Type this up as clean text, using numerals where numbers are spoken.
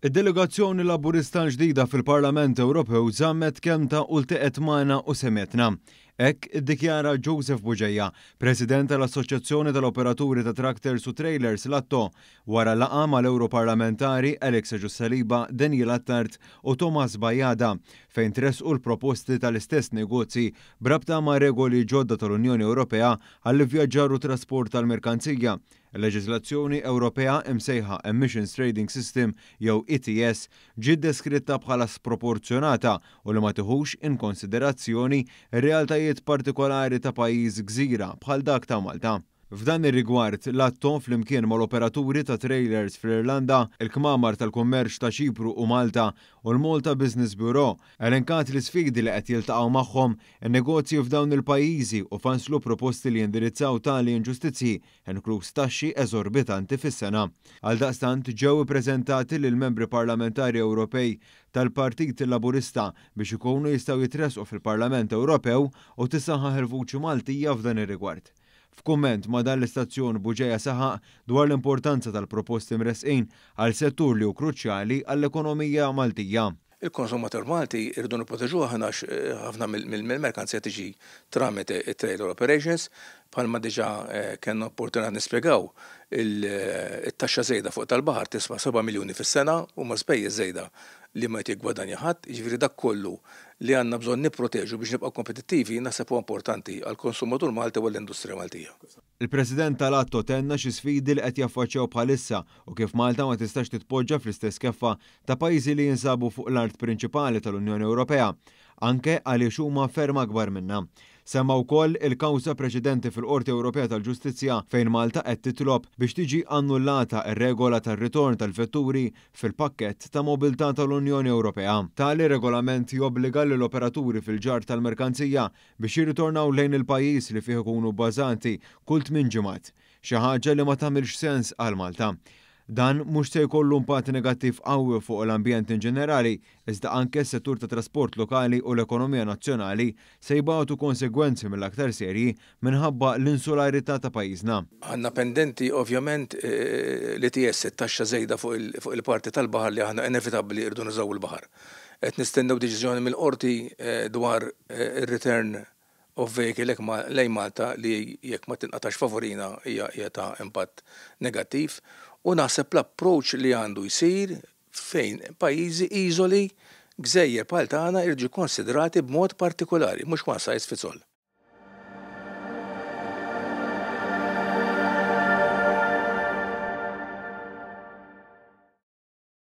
Id-delegazzjoni Laburista ġdida fil-Parlament Ewropew żammet kemmta u ltaqgħet magħna u semetna. Hekk iddikjara Joseph Buġejja, President tal-Assoċjazzjoni tal-Operaturi ta' Tractors u Trailers l-Atto, wara laqgħa mal-Europarlamentari Alexa Ġussaliba, Daniel Attard u Thomas Bajada fejn tresqu l-proposti tal-istess negozji brabta ma' regoli ġodda tal-Unjoni Ewropea għall-ivvjaġġar u trasport tal-merkanzija. Il-leġiżlazzjoni Ewropea imsejħa Emissions Trading System jew ETS ġiet deskritta bħala sproporzjonata u li ma tieħux in konsiderazzjoni r-realtajiet partikolari ta' pajjiż gżira bħal dak ta' Malta. F'dan ir-rigward l-Atto flimkien mal-operaturi ta' trailers fl-Irlanda, il-Kmamar tal-Kummerċ ta' Ċipru u Malta u l-Malta Business Bureau elenkat l-isfidi li qed jiltaqgħu magħhom in-negozji f'dawn il-pajjiżi u fanslu proposti li jindirizzaw tali inġustizzji inkluż taxxi eżorbitanti fis-sena. Għaldaqstant ġew ippreżentati lill-membri parlamentari Ewropej tal-Partit Laburista biex ikunu jistgħu jitresqu fil-Parlament Ewropew u tisaħħaħ il-vuċi Maltija f'dan ir-rigward. F'kumment ma' dan l-istazzjon Buġejja saħaq dwar l-importanza tal-proposti mresqin għal settur li hu kruċjali għall-ekonomija Maltija. Il-konsumatur Malti irridu nipproteġuha ħafna mill-merkanzija tiġi tramite trailer operations bħalma diġà kellna opportunità nispjegaw it-taxxa żejda fuq tal-baħar tiswa' 7 miljuni fis-sena u ma spejjeż żejda li ma jtigwadanja ħadd, jiġifieri dak kollu li għandna bżonn nipproteġu biex nibqgħu kompetittivi naħseb huwa importanti għall-konsumatur Malti u l-industrija Maltija. Il-President tal-Atto tenna xi sfidi li qed jaffaċċjaw bħalissa u kif Malta ma tistax titpoġġa fl-istess keffa ta' pajjiżi li jinsabu fuq l-art prinċipali tal-Unjoni Ewropea, anke għaliex huma ferm akbar minnha. Semma wkoll il-kawża preċedenti fil-Qorti Ewropea tal-Ġustizzja fejn Malta qed titlob biex tiġi annullata r-regola tar-ritorn tal-vetturi fil-pakkett ta' mobilità tal-Unjoni Ewropea. Tali regolament jobbliga lill-operaturi fil-ġar tal-merkanzija biex jirritornaw lejn il-pajjiż li fih ikunu bbażati kull 8 ġimgħat, xi ħaġa li ma tagħmilx sens għal Malta. Dan mhux se jkollu impatt negattiv qawwi fuq l-ambjent in ġenerali, iżda anke s-settur ta' trasport lokali u l-ekonomija nazzjonali se jbagħtu konsegwenzi mill-aktar serji minħabba l-insularità ta' pajjiżna. Għandna pendenti ovvjament l-ETS it-taxxa żejda fuq il-parti tal-baħar li aħna inevitabbli irdu nużaw il-baħar. Qed nistennew deċiżjoni mill-qorti dwar ir-return of vehicle lejn Malta li jekk ma tinqatax favorina hija ta' impatt negattiv. U naħseb l-approach li għandu jsir fejn pajjiżi iżoli gżejjer bħal tagħna irġu konsiderati b'mod partikolari, mhux one size fits all.